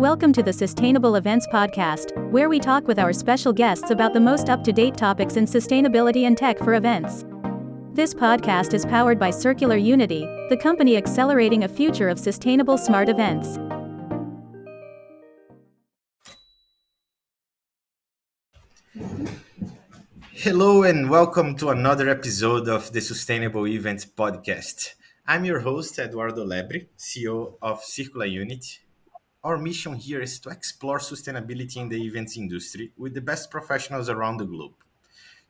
Welcome to the Sustainable Events Podcast, where we talk with our special guests about the most up to date topics in sustainability and tech for events. This podcast is powered by Circular Unity, the company accelerating a future of sustainable smart events. Hello and welcome to another episode of the Sustainable Events Podcast. I'm your host, Eduardo Lebre, CEO of Circular Unity. Our mission here is to explore sustainability in the events industry with the best professionals around the globe.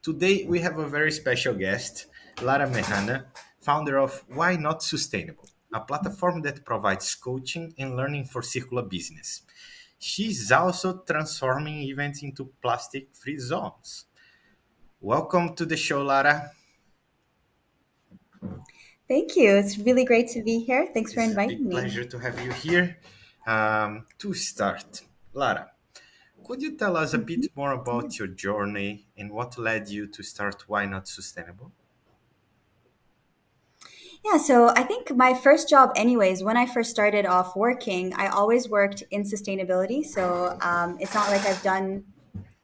Today, we have a very special guest, Lara Mehanna, founder of Why Not Sustainable, a platform that provides coaching and learning for circular business. She's also transforming events into plastic-free zones. Welcome to the show, Lara. Thank you. It's really great to be here. Thanks for It's a inviting big me. pleasure to have you here. To start, Lara, could you tell us a bit more about your journey and what led you to start Why Not Sustainable? Yeah, so I think my first job, anyways, when I first started off working, I always worked in sustainability. So it's not like I've done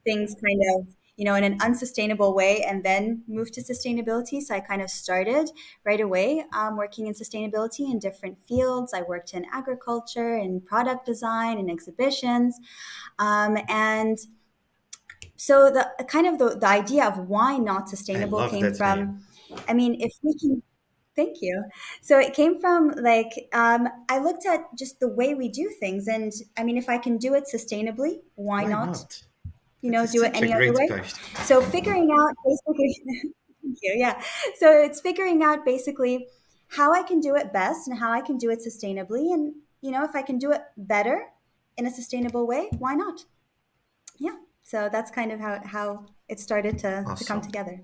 things kind of, in an unsustainable way and then moved to sustainability. So I kind of started right away working in sustainability in different fields. I worked in agriculture, in product design, in exhibitions. And so the kind of the idea of why not I sustainable love came that name. from, I mean, if we can thank you. So it came from I looked at just the way we do things, and I mean, if I can do it sustainably, why Why not? not? That is Do it such a any other great way. question. So figuring out basically, thank you. Yeah. So it's figuring out basically how I can do it best and how I can do it sustainably, and if I can do it better in a sustainable way, why not? Yeah. So that's kind of how it started to come Awesome. together.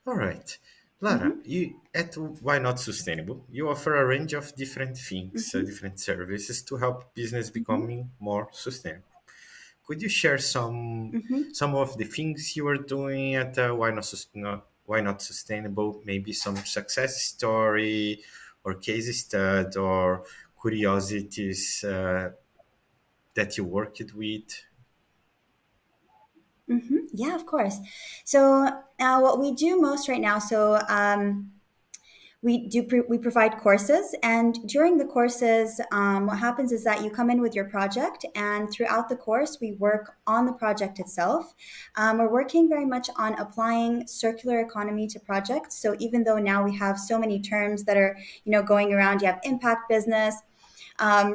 All right. Lara, Hmm. you at Why Not Sustainable, you offer a range of different things, Hmm. different services to help business Hmm. becoming more sustainable. Could you share some Hmm. some of the things you are doing at Why Not Sustainable? Maybe some success story or case study or curiosities that you worked with. Yeah, of course. So what we do most right now, we provide courses, and during the courses, what happens is that you come in with your project, and throughout the course, we work on the project itself. We're working very much on applying circular economy to projects. So even though now we have so many terms that are going around, you have impact business,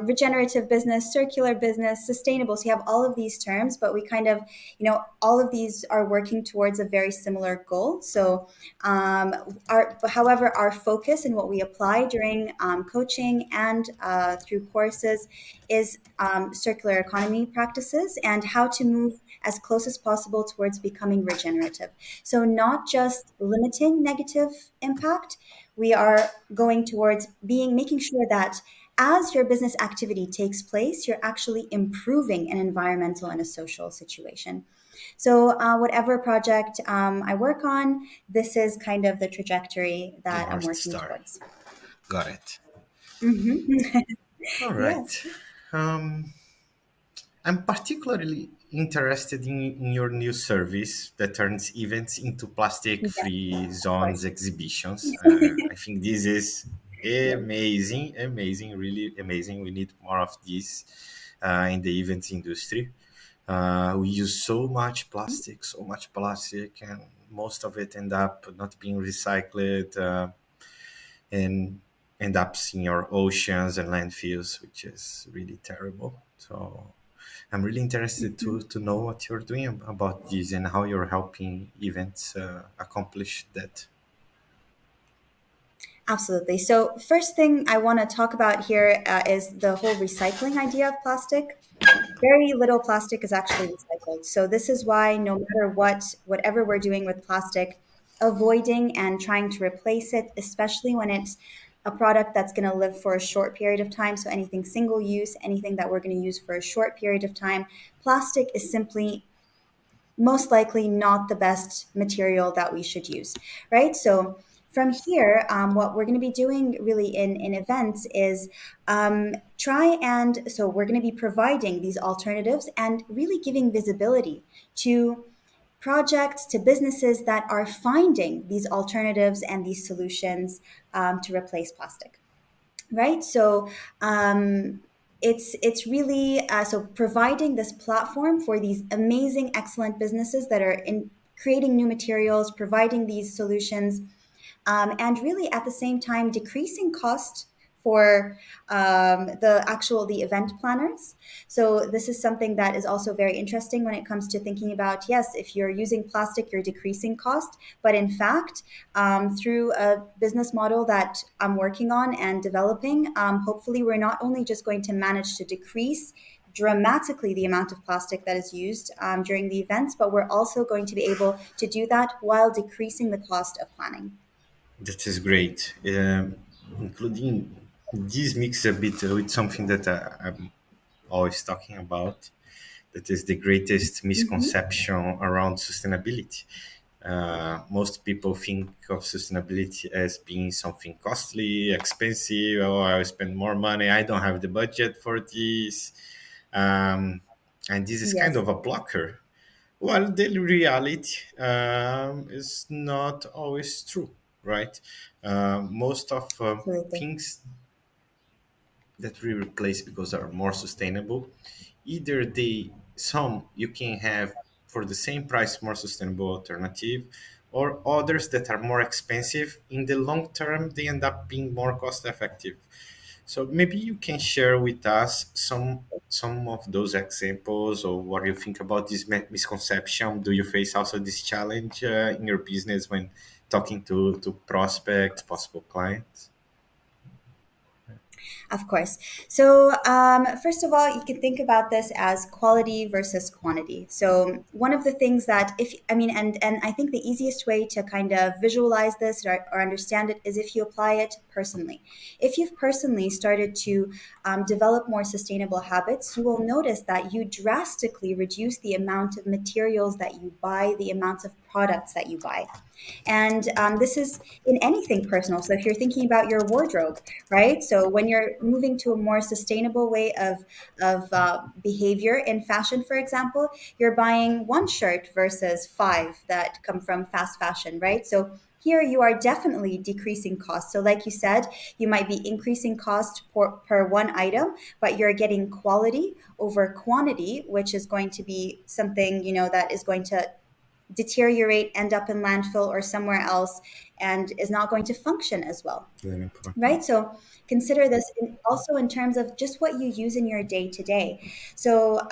regenerative business, circular business, sustainable. So you have all of these terms, but we kind of, all of these are working towards a very similar goal. So, however, our focus and what we apply during coaching and through courses is circular economy practices and how to move as close as possible towards becoming regenerative. So, not just limiting negative impact, we are going towards making sure that as your business activity takes place, you're actually improving an environmental and a social situation. So, whatever project I work on, this is kind of the trajectory The that I'm North working Star. towards. Got it. Hmm. All Yes. right. Um, I'm particularly interested in your new service that turns events into plastic Yes, free of zones course. exhibitions. I think this is Yes. amazing, amazing, really amazing. We need more of this in the events industry. We use so much plastic, and most of it end up not being recycled and end up in your oceans and landfills, which is really terrible. So I'm really interested Mhm. to know what you're doing about this and how you're helping events accomplish that. Absolutely. So, first thing I want to talk about here is the whole recycling idea of plastic. Very little plastic is actually recycled. So this is why no matter whatever we're doing with plastic, avoiding and trying to replace it, especially when it's a product that's going to live for a short period of time. So anything single use, anything that we're going to use for a short period of time, plastic is simply most likely not the best material that we should use, right? So From here, what we're going to be doing really in events is try and so we're going to be providing these alternatives and really giving visibility to projects, to businesses that are finding these alternatives and these solutions to replace plastic, right? So it's really so providing this platform for these amazing, excellent businesses that are in creating new materials, providing these solutions, and really at the same time decreasing cost for the event planners. So this is something that is also very interesting when it comes to thinking about, yes, if you're using plastic, you're decreasing cost, but in fact, through a business model that I'm working on and developing, hopefully we're not only just going to manage to decrease dramatically the amount of plastic that is used during the events, but we're also going to be able to do that while decreasing the cost of planning. That is great. Including this mix a bit with something that I'm always talking about. That is the greatest Mhm. misconception around sustainability. Most people think of sustainability as being something costly, expensive. Oh, I'll spend more money. I don't have the budget for this. Um, and this is kind Yes, of a blocker. Well, the reality is not always true, right? Most of absolutely. things that we replace because are more sustainable, either they some you can have for the same price more sustainable alternative, or others that are more expensive in the long term they end up being more cost effective. So maybe you can share with us some of those examples, or what you think about this misconception. Do you face also this challenge in your business when talking to prospects, possible clients? Of course. So, first of all, you can think about this as quality versus quantity. So, one of the things that, if I mean, and I think the easiest way to kind of visualize this or understand it is if you apply it personally. If you've personally started to develop more sustainable habits, you will notice that you drastically reduce the amount of materials that you buy, the amounts of products that you buy. And this is in anything personal. So if you're thinking about your wardrobe, right? So when you're moving to a more sustainable way of behavior in fashion, for example, you're buying one shirt versus five that come from fast fashion, right? So here you are definitely decreasing cost. So like you said, you might be increasing cost per one item, but you're getting quality over quantity, which is going to be something, that is going to deteriorate, end up in landfill or somewhere else, and is not going to function as well. Very important. Right. So consider this also in terms of just what you use in your day to day. So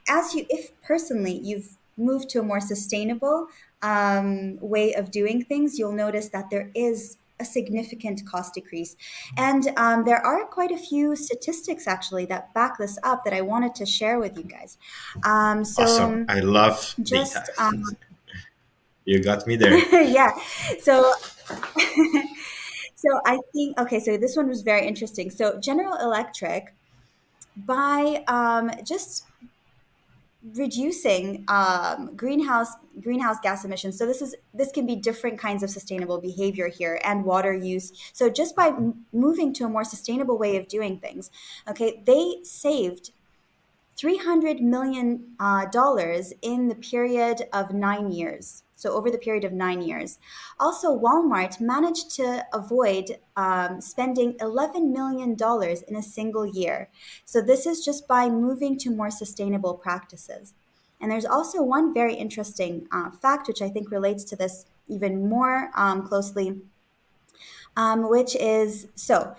if personally you've moved to a more sustainable way of doing things, you'll notice that there is a significant cost decrease. And there are quite a few statistics actually that back this up that I wanted to share with you guys. Awesome. I love data. Just You got me there. yeah. So so I think okay, so this one was very interesting. So General Electric, by just reducing greenhouse gas emissions. So this can be different kinds of sustainable behavior here and water use. So just by moving to a more sustainable way of doing things, okay, they saved $300 million in the period of 9 years. So, over the period of 9 years. Also, Walmart managed to avoid spending $11 million in a single year. So, this is just by moving to more sustainable practices. And there's also one very interesting fact, which I think relates to this even more closely, which is so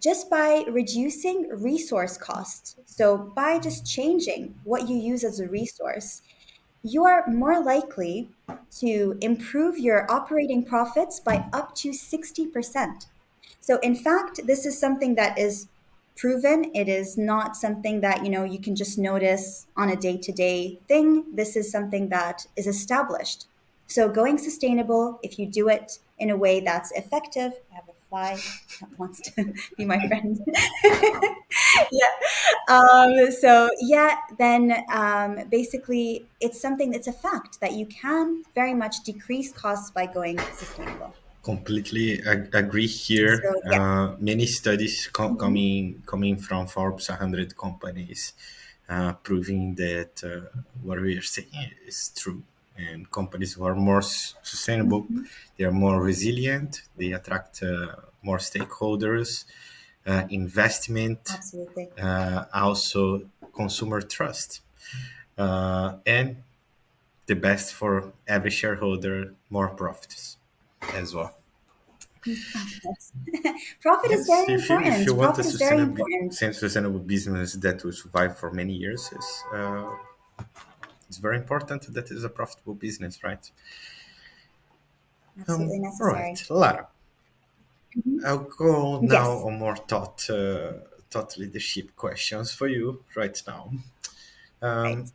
just by reducing resource costs. So, by just changing what you use as a resource, you are more likely to improve your operating profits by up to 60%. So, in fact, this is something that is proven. It is not something that, you can just notice on a day-to-day thing. This is something that is established. So, going sustainable, if you do it in a way that's effective, I have a fly that wants to be my friend. Yeah. So yeah, then basically it's something that's a fact that you can very much decrease costs by going sustainable. Completely agree here. So yeah. Many studies Mhm. coming from Forbes 100 companies, proving that what we are saying is true. And companies who are more sustainable, Mhm. they are more resilient. They attract more stakeholders, investment, Absolutely. also consumer trust, and the best for every shareholder, more profits as well. Of course. Profit is Yes, very if you important. want a Profit is very important. sustainable business that will survive for many years, it's very important that it's a profitable business, right? Absolutely All necessary. right, Lara. Mhm. I'll go now Yes. on more thought leadership questions for you right now. Right. Um,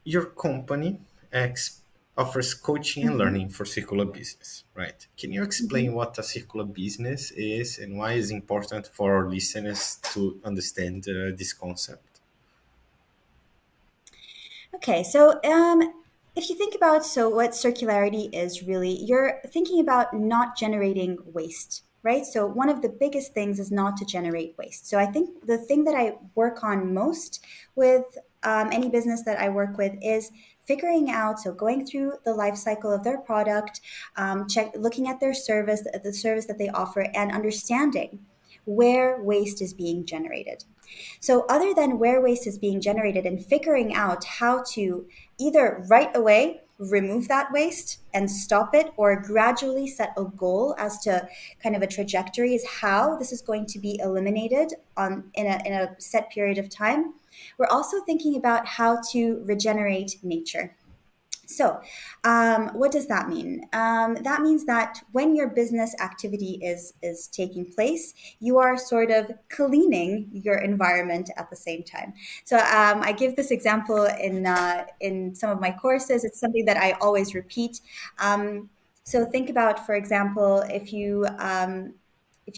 your company ex- offers coaching and Mhm. learning for circular business, right? Can you explain Mhm. what a circular business is and why it's important for our listeners to understand this concept? Okay, so if you think about what circularity is really, you're thinking about not generating waste, right? So one of the biggest things is not to generate waste. So I think the thing that I work on most with any business that I work with is figuring out, so going through the life cycle of their product, looking at their service, the service that they offer, and understanding where waste is being generated. So, other than where waste is being generated and figuring out how to either right away remove that waste and stop it, or gradually set a goal as to kind of a trajectory is how this is going to be eliminated in a set period of time. We're also thinking about how to regenerate nature. So, what does that mean? That means that when your business activity is taking place, you are sort of cleaning your environment at the same time. So, I give this example in some of my courses. It's something that I always repeat. So, think about, for example, if you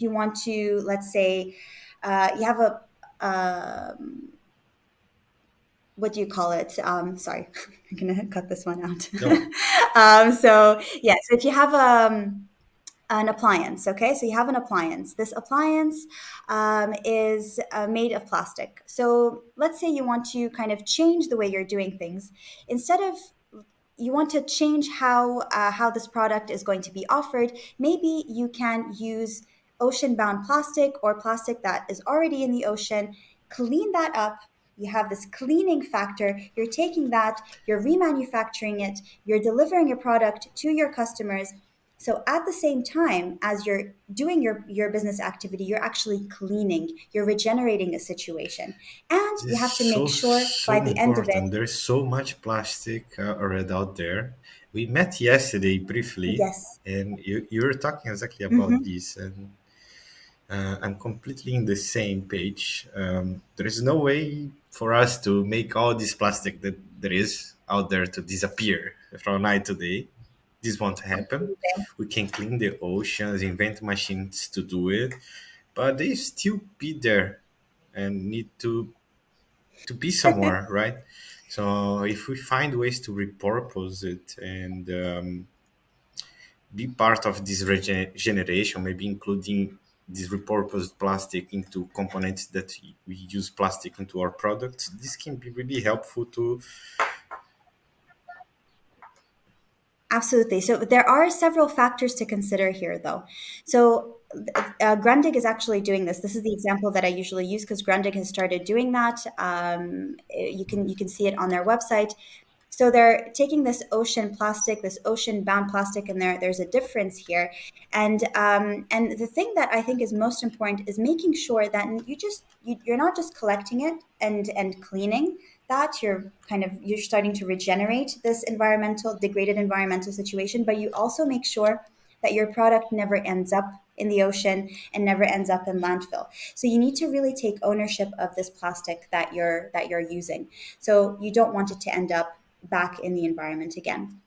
want to, let's say, you have a what do you call it? Sorry, I'm gonna cut this one out. No, So yeah, so if you have an appliance, okay, so you have an appliance. This appliance is made of plastic. So let's say you want to kind of change the way you're doing things. Instead of you want to change how this product is going to be offered, maybe you can use ocean bound plastic or plastic that is already in the ocean, clean that up. You have this cleaning factor. You're taking that, you're remanufacturing it, you're delivering your product to your customers. So at the same time as you're doing your business activity, you're actually cleaning, you're regenerating a situation. And this you is have to make sure by so the end of it, important. There's so much plastic already out there. We met yesterday briefly, yes. and you were talking exactly about Mhm. this, and I'm completely in the same page. There is no way for us to make all this plastic that there is out there to disappear from night to day. This won't happen. We can clean the oceans, invent machines to do it, but they still be there and need to be somewhere, right? So if we find ways to repurpose it and be part of this regeneration, maybe including this repurposed plastic into components that we use plastic into our products, this can be really helpful to. Absolutely. So there are several factors to consider here, though. So Grundig is actually doing this. This is the example that I usually use because Grundig has started doing that. You can see it on their website. So they're taking this ocean plastic, this ocean bound plastic, and there's a difference here. And the thing that I think is most important is making sure that you're not just collecting it and cleaning that. You're starting to regenerate this environmental degraded environmental situation, but you also make sure that your product never ends up in the ocean and never ends up in landfill. So you need to really take ownership of this plastic that you're using. So you don't want it to end up back in the environment again.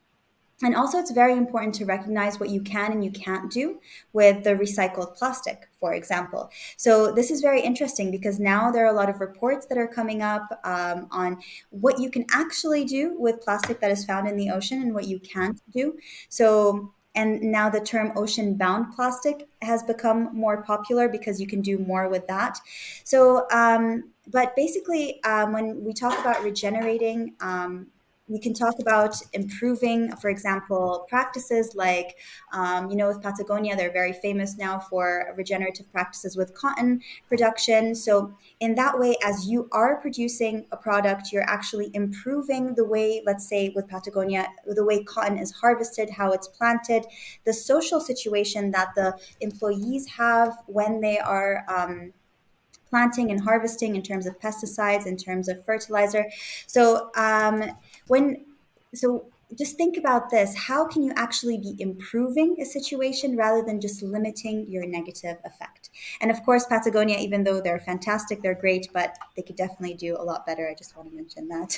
And also, it's very important to recognize what you can and you can't do with the recycled plastic, for example. So, this is very interesting because now there are a lot of reports that are coming up on what you can actually do with plastic that is found in the ocean and what you can't do. So, and now the term ocean bound plastic has become more popular because you can do more with that. So, but basically, when we talk about regenerating, we can talk about improving, for example, practices like, with Patagonia, they're very famous now for regenerative practices with cotton production. So, in that way, as you are producing a product, you're actually improving the way, let's say with Patagonia, the way cotton is harvested, how it's planted, the social situation that the employees have when they are planting and harvesting, in terms of pesticides, in terms of fertilizer. So when so just think about this: how can you actually be improving a situation rather than just limiting your negative effect? And of course, Patagonia, even though they're fantastic, they're great, but they could definitely do a lot better. I just want to mention that.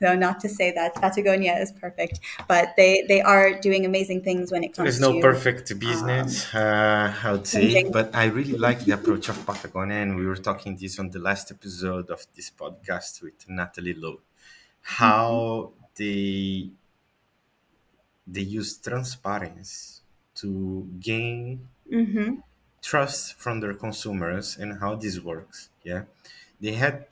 So not to say that Patagonia is perfect, but they are doing amazing things when it There is comes no to perfect business, I would say, changing. but I really like the approach of Patagonia, and we were talking this on the last episode of this podcast with Natalie Lowe. How they use transparency to gain Mm-hmm, trust from their consumers and how this works. Yeah, they had.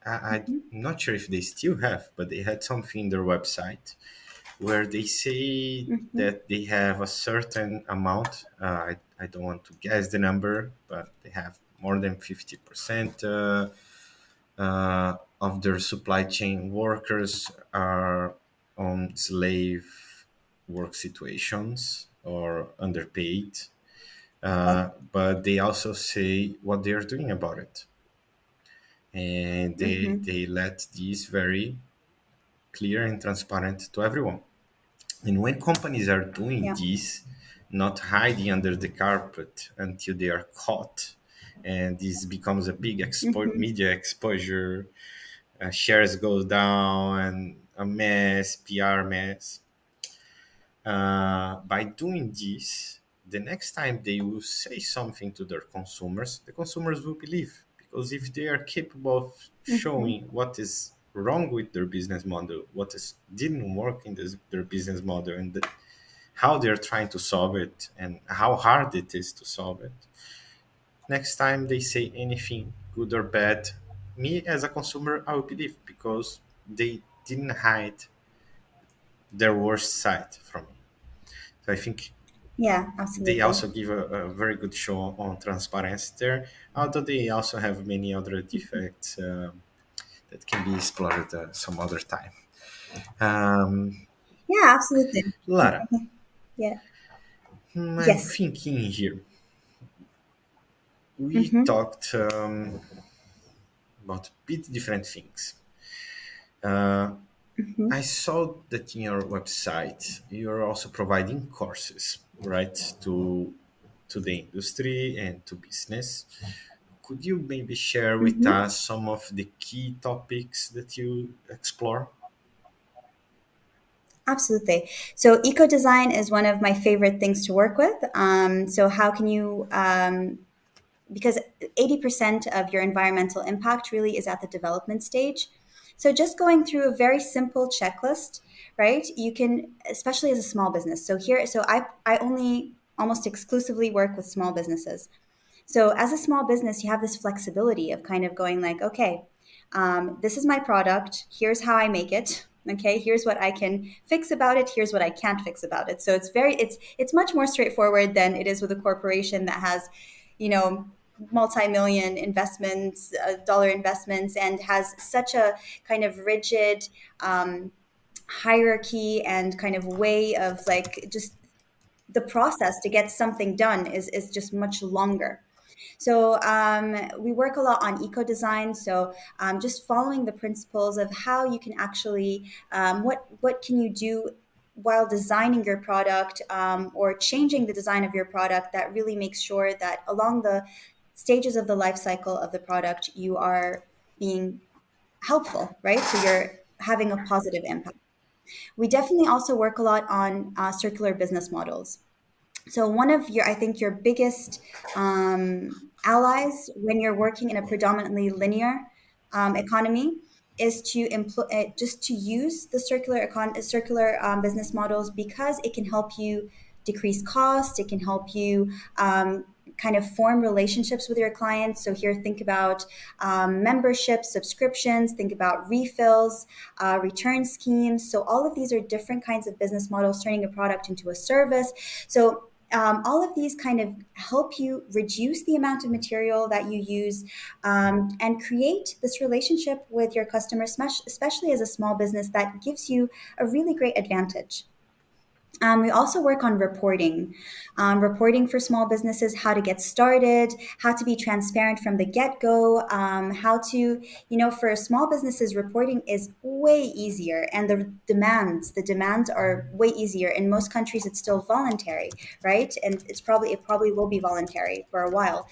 I'm not sure if they still have, but they had something in their website where they say mm-hmm. that they have a certain amount. I don't want to guess the number, but they have more than 50% of their supply chain workers are on slave work situations or underpaid. But they also say what they are doing about it. And Mm-hmm. they let this very clear and transparent to everyone. And when companies are doing Yeah. this, not hiding under the carpet until they are caught, and this becomes a big Mm-hmm. media exposure, shares go down, and a mess, PR mess. By doing this, the next time they will say something to their consumers, the consumers will believe. Because if they are capable of Mm-hmm. showing what is wrong with their business model, what is didn't work in their business model, and how they're trying to solve it, and how hard it is to solve it, next time they say anything, good or bad, me as a consumer, I will believe because they didn't hide their worst side from me. So I think Yeah, they absolutely. also give a very good show on transparency there, although they also have many other defects that can be explored some other time. Um, Yeah, absolutely. Lara, Yeah. I'm Yes. thinking here. We Mm-hmm. talked about a bit different things. Uh, Mm-hmm. I saw that in your website you're also providing courses, right, to the industry and to business. Could you maybe share with Mm-hmm. us some of the key topics that you explore? Absolutely. So eco design is one of my favorite things to work with. So how can you because 80% of your environmental impact really is at the development stage. So just going through a very simple checklist, right? You can, especially as a small business. So I only almost exclusively work with small businesses. So as a small business, you have this flexibility of kind of going like, okay, this is my product. Here's how I make it. Okay, here's what I can fix about it. Here's what I can't fix about it. So it's much more straightforward than it is with a corporation that has, you know, multi-million investments, dollar investments, and has such a kind of rigid hierarchy and kind of way of like just the process to get something done is just much longer. So we work a lot on eco design. So just following the principles of how you can actually what can you do while designing your product, or changing the design of your product that really makes sure that along the stages of the life cycle of the product you are being helpful, right? So you're having a positive impact. We definitely also work a lot on circular business models. So one of your, I think, your biggest allies when you're working in a predominantly linear economy is to just to use the circular business models, because it can help you decrease cost. It can help you kind of form relationships with your clients. So here, think about memberships, subscriptions, think about refills, return schemes. So all of these are different kinds of business models, turning a product into a service. So all of these kind of help you reduce the amount of material that you use, and create this relationship with your customers, especially as a small business, that gives you a really great advantage. We also work on reporting, reporting for small businesses, how to get started, how to be transparent from the get go, how to, for small businesses, reporting is way easier, and the demands are way easier. In most countries, it's still voluntary, right? And it probably will be voluntary for a while.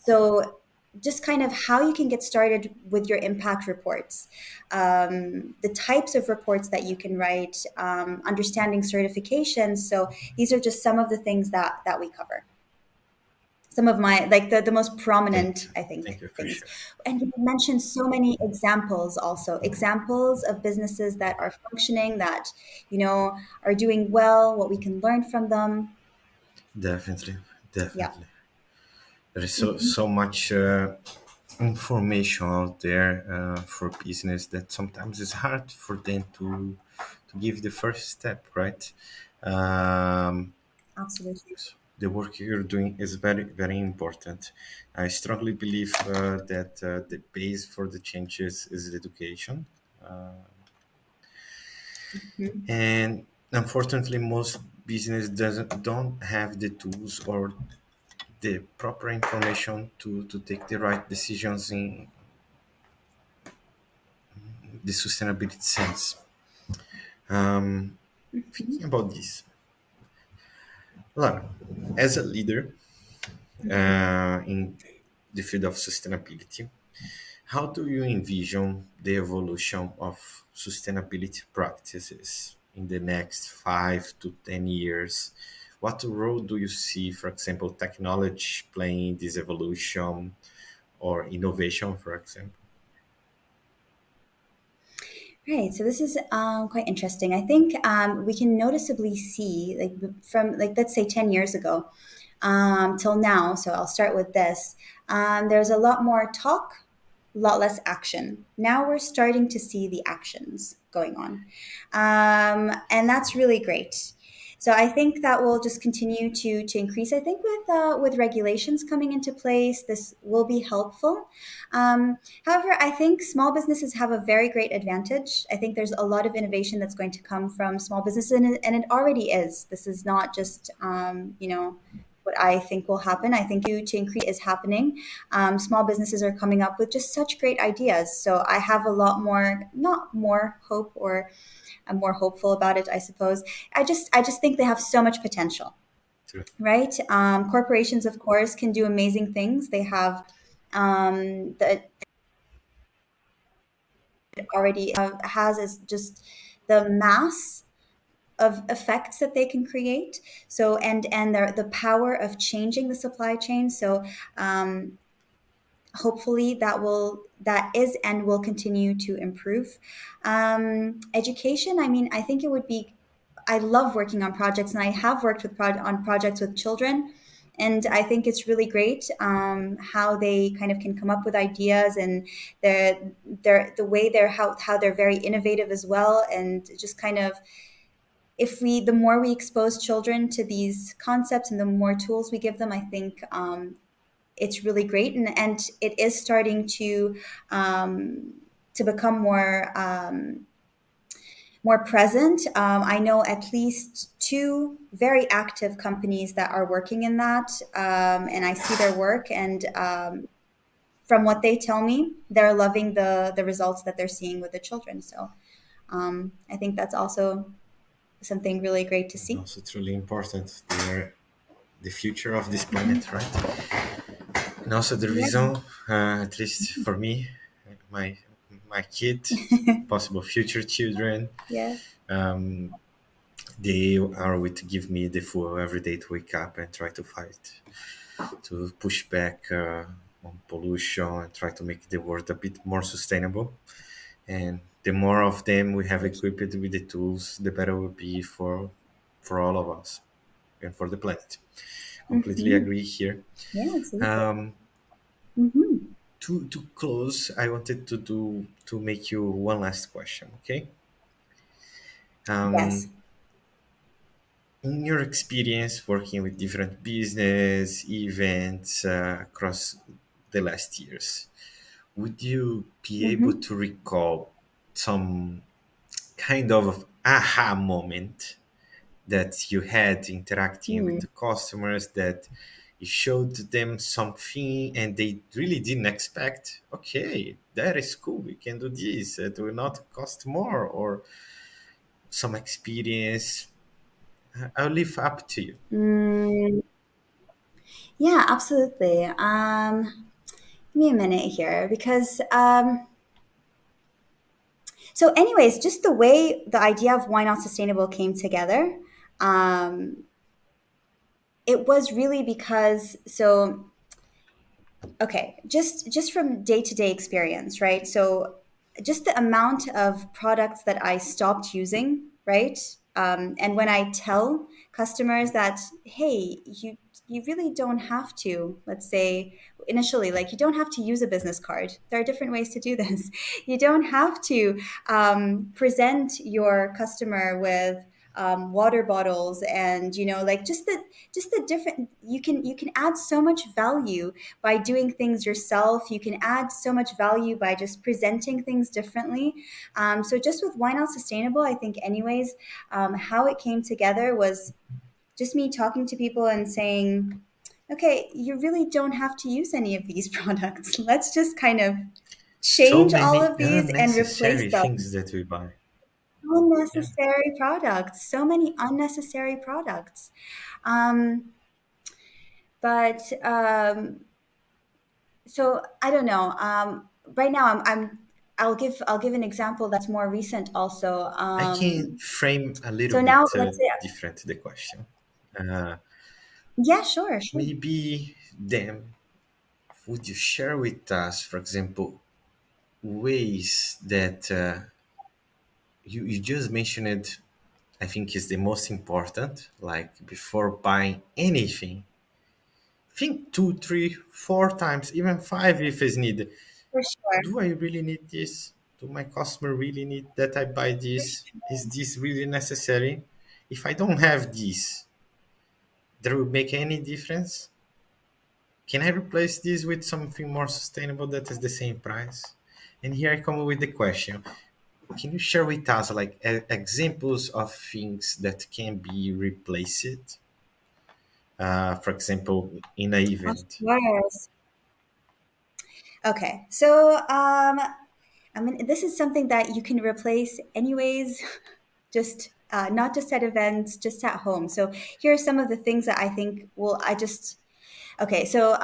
So just kind of how you can get started with your impact reports, the types of reports that you can write, understanding certifications. So these are just some of the things that we cover. Some of my, like, the most Thank prominent, you. I think, Thank you for things. sure. And you mentioned so many examples, also examples of businesses that are functioning, that are doing well, what we can learn from them. Definitely, Yeah. definitely. There is Hmm. so much information out there for business that sometimes it's hard for them to give the first step, right? Um, Absolutely. the work you're doing is very, very important. I strongly believe that the base for the changes is education. Mhm. And unfortunately, most business don't have the tools or the proper information to take the right decisions in the sustainability sense. Thinking about this, Lara, as a leader in the field of sustainability, how do you envision the evolution of sustainability practices in the next 5 to 10 years? What role do you see, for example, technology playing this evolution or innovation, for example? Right. So this is quite interesting. I think we can noticeably see, like, from, like, let's say 10 years ago till now. So I'll start with this. There's a lot more talk, a lot less action. Now we're starting to see the actions going on, and that's really great. So I think that will just continue to increase. I think with regulations coming into place, this will be helpful. However, I think small businesses have a very great advantage. I think there's a lot of innovation that's going to come from small businesses, and it already is. This is not just what I think will happen. I think to increase is happening. Small businesses are coming up with just such great ideas. So I have a lot more, not more hope, or I'm more hopeful about it, I suppose. I just think they have so much potential, True. right? Corporations, of course, can do amazing things. They have the already has is just the mass of effects that they can create. So and the power of changing the supply chain. So hopefully that is and will continue to improve. Education, I mean, I think it would be, I love working on projects, and I have worked on projects with children, and I think it's really great how they kind of can come up with ideas, and the way how they're very innovative as well. And just kind of, if we the more we expose children to these concepts and the more tools we give them, I think it's really great, and it is starting um, to become more present. I know at least two very active companies that are working in that, and I see their work, and from what they tell me, they're loving the results that they're seeing with the children. So I think that's also something really great to see. Also, truly important. They're the future of this Mhm. planet, right? And also the Yeah. reason, at least for me, my my kid, possible future children, Yeah. they are with to give me the fuel every day to wake up and try to fight, to push back on pollution and try to make the world a bit more sustainable. And the more of them we have equipped with the tools, the better it will be for for all of us and for the planet. Completely Mm-hmm. agree here. Yeah, absolutely. Um, Mm-hmm. to close, I wanted to make you one last question. Okay. Yes. Um, in your experience working with different business events across the last years, would you be able Mm-hmm. to recall some kind of aha moment that you had interacting with Mm. the customers, that you showed them something and they really didn't expect? Okay, that is cool, we can do this, it will not cost more, or some experience. I'll leave up to you. Mm. Yeah, absolutely. Give me a minute here because so anyways, just the way the idea of why not sustainable came together, um, it was really because so okay, just from day-to-day experience, right? So just the amount of products that I stopped using, right? And when I tell customers that, hey, you really don't have to, let's say initially, like you don't have to use a business card. There are different ways to do this. You don't have to present your customer with water bottles and like just the different you can add so much value by doing things yourself. You can add so much value by just presenting things differently. So just with Why Not Sustainable, I think anyways, how it came together was just me talking to people and saying, okay, you really don't have to use any of these products. Let's just kind of So change all many of these and replace unnecessary them. things that we buy. Yeah. Unnecessary products, so many unnecessary products. Um, but so I don't know. Right now, I'll give an example that's more recent. Also, I can frame a little so now bit let's say, different the question. Uh, yeah, sure, sure, Maybe then, would you share with us, for example, ways that you just mentioned, I think is the most important, like before buying anything, think two, three, four times, even five if it's needed. for sure. Do I really need this? Do my customer really need that I buy this? Is this really necessary? If I don't have this, there will make any difference? Can I replace this with something more sustainable that is the same price? And here I come with the question. Can you share with us like examples of things that can be replaced? For example, in an Of event. course. Okay, so I mean, this is something that you can replace anyways, just not just at events, just at home. So here are some of the things that I think will. I just Okay, so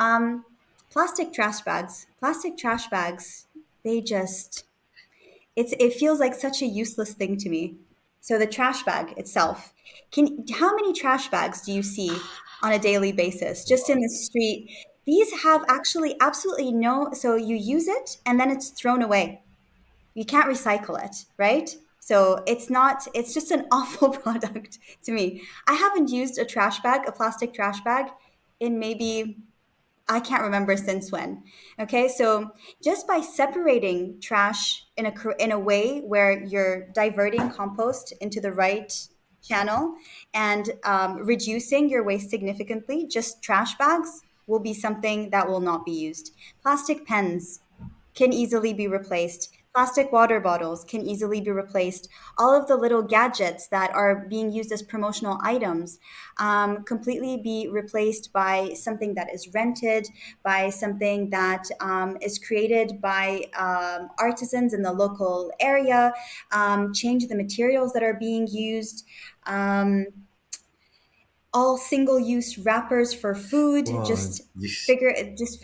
plastic trash bags. Plastic trash bags. They just it feels like such a useless thing to me. So the trash bag itself. How many trash bags do you see on a daily basis just in the street? These have actually absolutely no, so you use it and then it's thrown away. You can't recycle it, right? So it's just an awful product to me. I haven't used a trash bag, a plastic trash bag, in maybe I can't remember since when. Okay, so just by separating trash in a way where you're diverting compost into the right channel and reducing your waste significantly, just trash bags will be something that will not be used. Plastic pens can easily be replaced. Plastic water bottles can easily be replaced. All of the little gadgets that are being used as promotional items completely be replaced by something that is rented, by something that is created by artisans in the local area, change the materials that are being used. Um, all single-use wrappers for food, Well, just figuring this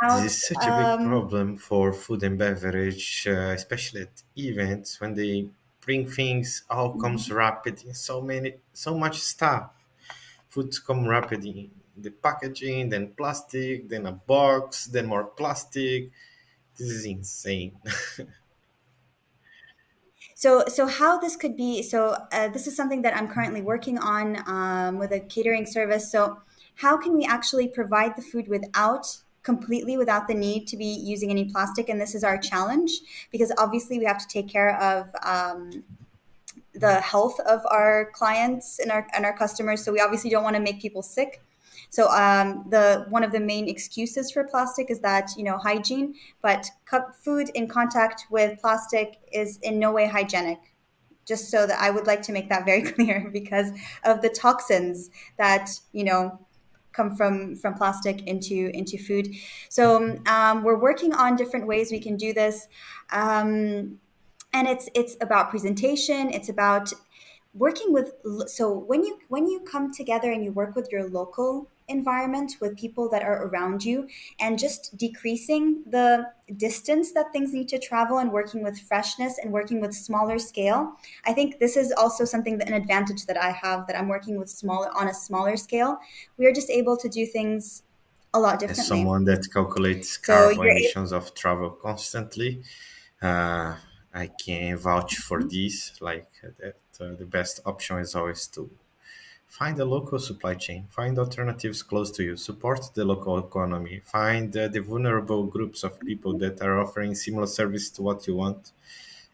out is such a big problem for food and beverage, especially at events when they bring things. All comes wrapped in so much stuff. Foods come wrapped in the packaging, then plastic, then a box, then more plastic. This is insane. So how this could be, this is something that I'm currently working on with a catering service. So how can we actually provide the food completely without the need to be using any plastic? And this is our challenge, because obviously we have to take care of the health of our clients and our customers. So we obviously don't want to make people sick. So the one of the main excuses for plastic is that, hygiene, but cup food in contact with plastic is in no way hygienic. Just so that I would like to make that very clear, because of the toxins that come from plastic into food. So we're working on different ways we can do this. And it's about presentation. It's about working with, so when you come together and you work with your local environment, with people that are around you, and just decreasing the distance that things need to travel, and working with freshness and working with smaller scale. I think this is also something, that an advantage that I have, that I'm working with smaller, on a smaller scale. We are just able to do things a lot As differently. someone that calculates So carbon you're able. emissions of travel constantly, uh, I can vouch for this. Like that, the best option is always to find a local supply chain, find alternatives close to you, support the local economy, find the vulnerable groups of people that are offering similar service to what you want.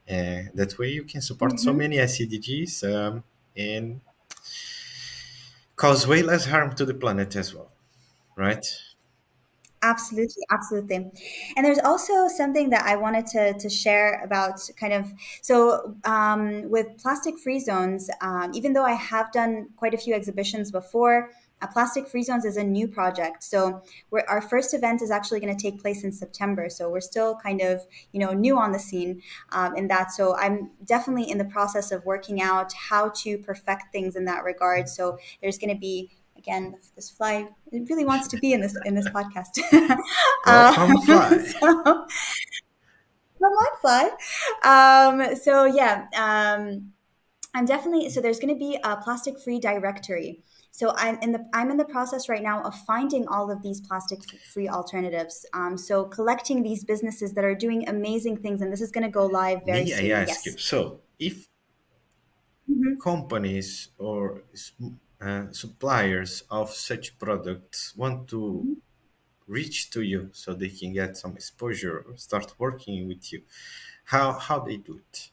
That way, you can support so Mhm. many SCDGs and cause way less harm to the planet as well, right? Absolutely, absolutely. And there's also something that I wanted to share about, kind of, with plastic free zones, even though I have done quite a few exhibitions before, plastic free zones is a new project. So our first event is actually going to take place in September. So we're still kind of, new on the scene in that. So I'm definitely in the process of working out how to perfect things in that regard. So there's going to be, again, this fly, it really wants to be in this podcast. Welcome, fly. So come on, fly. So yeah, I'm definitely, so there's going to be a plastic free directory. So I'm in the process right now of finding all of these plastic free alternatives. So collecting these businesses that are doing amazing things, and this is going to go live very May I soon. ask you? Yes. So, if Mhm. companies or suppliers of such products want to reach to you so they can get some exposure or start working with you, how they do it?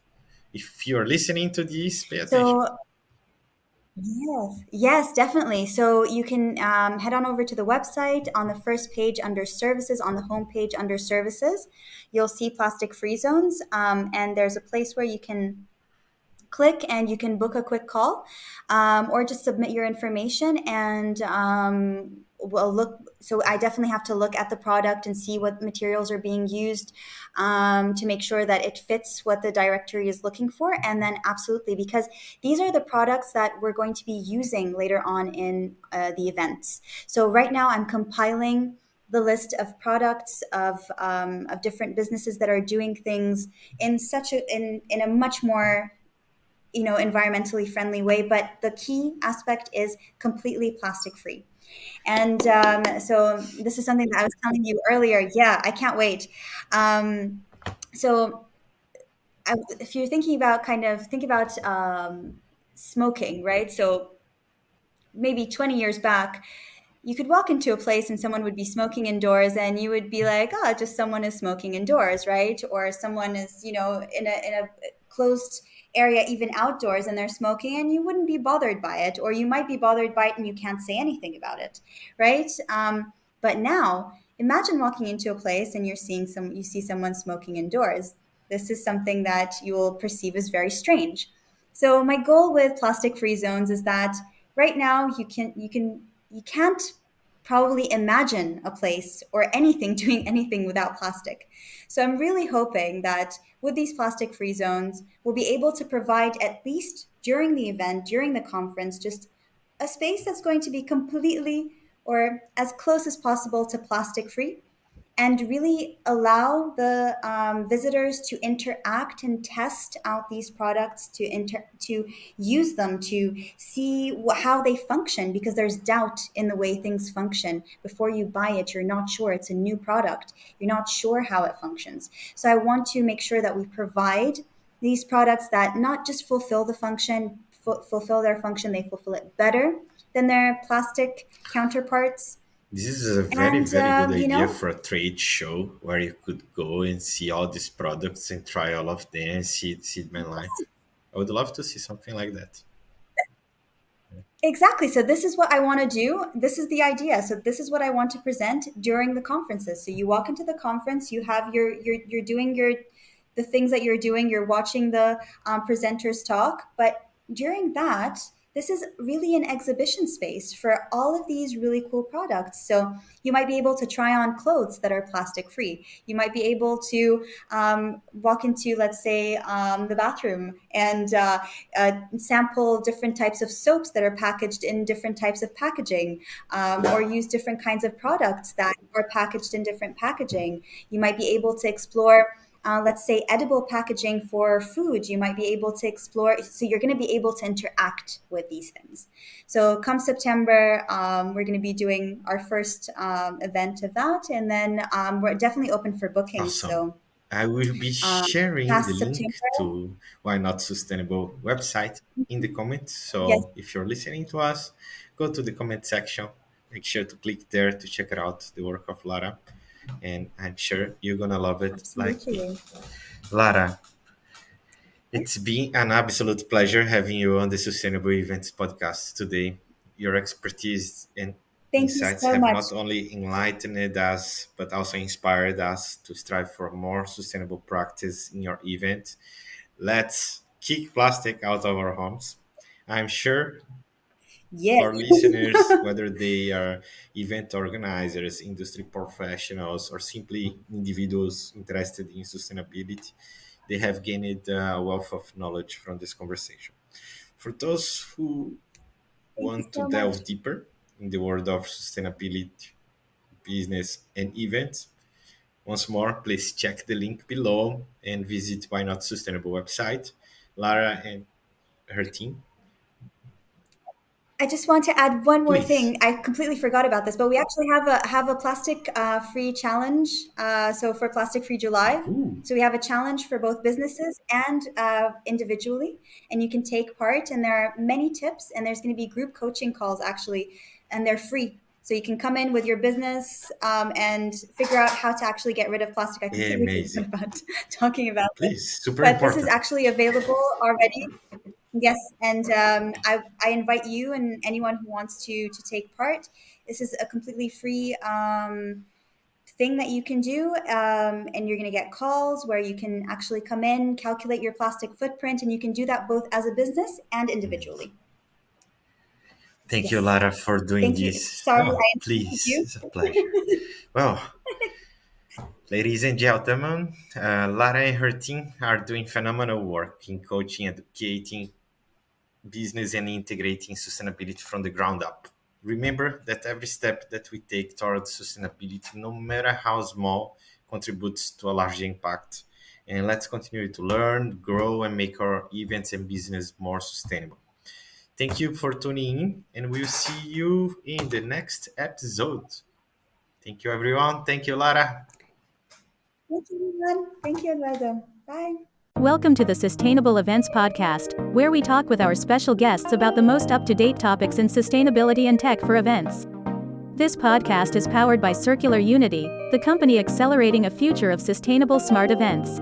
If you're listening to this, pay attention. So yes, yes, definitely. So you can head on over to the website. On the first page under services, on the home page under services, you'll see plastic free zones. And there's a place where you can click and you can book a quick call, or just submit your information, and we'll look. So I definitely have to look at the product and see what materials are being used, to make sure that it fits what the directory is looking for. And then absolutely, because these are the products that we're going to be using later on in the events. So right now I'm compiling the list of products of different businesses that are doing things in a much more, environmentally friendly way. But the key aspect is completely plastic free. And so this is something that I was telling you earlier. Yeah, I can't wait. So if you're thinking about, think about smoking, right? So maybe 20 years back, you could walk into a place and someone would be smoking indoors, and you would be like, oh, just someone is smoking indoors, right? Or someone is, in a closed area, even outdoors, and they're smoking, and you wouldn't be bothered by it, or you might be bothered by it and you can't say anything about it, right? But now imagine walking into a place and you see someone smoking indoors. This is something that you will perceive as very strange. So my goal with plastic free zones is that right now you can't probably imagine a place or anything doing anything without plastic. So I'm really hoping that with these plastic free zones, we'll be able to provide, at least during the event, during the conference, just a space that's going to be completely, or as close as possible, to plastic free, and really allow the visitors to interact and test out these products, to use them, to see how they function, because there's doubt in the way things function. Before you buy it, you're not sure. It's a new product, you're not sure how it functions. So I want to make sure that we provide these products that not just fulfill the function, fulfill their function, they fulfill it better than their plastic counterparts. This is a very, And, very good you idea know, for a trade show where you could go and see all these products and try all of them and see them live. I would love to see something like that. exactly. So this is what I want to do. This is the idea. So this is what I want to present during the conferences. So you walk into the conference, you have you're doing the things that you're doing. You're watching the presenters talk, but during that, this is really an exhibition space for all of these really cool products. So you might be able to try on clothes that are plastic free. You might be able to walk into, let's say, the bathroom and sample different types of soaps that are packaged in different types of packaging, or use different kinds of products that are packaged in different packaging. You might be able to explore, let's say, edible packaging for food. You might be able to explore, so you're going to be able to interact with these things. So come September, we're going to be doing our first event of that, and then we're definitely open for bookings. Awesome. So I will be sharing the past link September, to Why Not Sustainable website in the comments. yes, So if you're listening to us, go to the comment section. Make sure to click there to check it out, the work of Lara. And I'm sure you're going to love it like me. absolutely. Lara, it's been an absolute pleasure having you on the Sustainable Events podcast today. Your expertise and Thank you insights so have much. not only enlightened us, but also inspired us to strive for more sustainable practice in your event. Let's kick plastic out of our homes. I'm sure Yes. our listeners, whether they are event organizers, industry professionals, or simply individuals interested in sustainability, they have gained a wealth of knowledge from this conversation. For those who Thank you want to so much. delve deeper in the world of sustainability, business, and events, once more, please check the link below and visit Why Not Sustainable website. Lara and her team, I just want to add one more please. thing. I completely forgot about this, but we actually have a plastic free challenge. So for Plastic Free July, Ooh, so we have a challenge for both businesses and individually, and you can take part. And there are many tips, and there's going to be group coaching calls actually, and they're free. So you can come in with your business and figure out how to actually get rid of plastic. I completely amazing. forgot about talking about this, Please, super but this is important. actually available already. Yes, and I invite you and anyone who wants to take part. This is a completely free thing that you can do, and you're going to get calls where you can actually come in, calculate your plastic footprint, and you can do that both as a business and individually. Thank you, Yes, Lara, for doing thank you. this. Sorry, Oh, I interrupted please, you. it's a pleasure. Well, ladies and gentlemen, Lara and her team are doing phenomenal work in coaching, educating business, and integrating sustainability from the ground up. Remember that every step that we take towards sustainability, no matter how small, contributes to a large impact. And let's continue to learn, grow, and make our events and business more sustainable. Thank you for tuning in, and we'll see you in the next episode. Thank you, everyone. Thank you, Lara. Thank you, everyone. Thank you, Eduardo. Bye. Welcome to the Sustainable Events Podcast, where we talk with our special guests about the most up to date topics in sustainability and tech for events. This podcast is powered by Circular Unity, the company accelerating a future of sustainable smart events.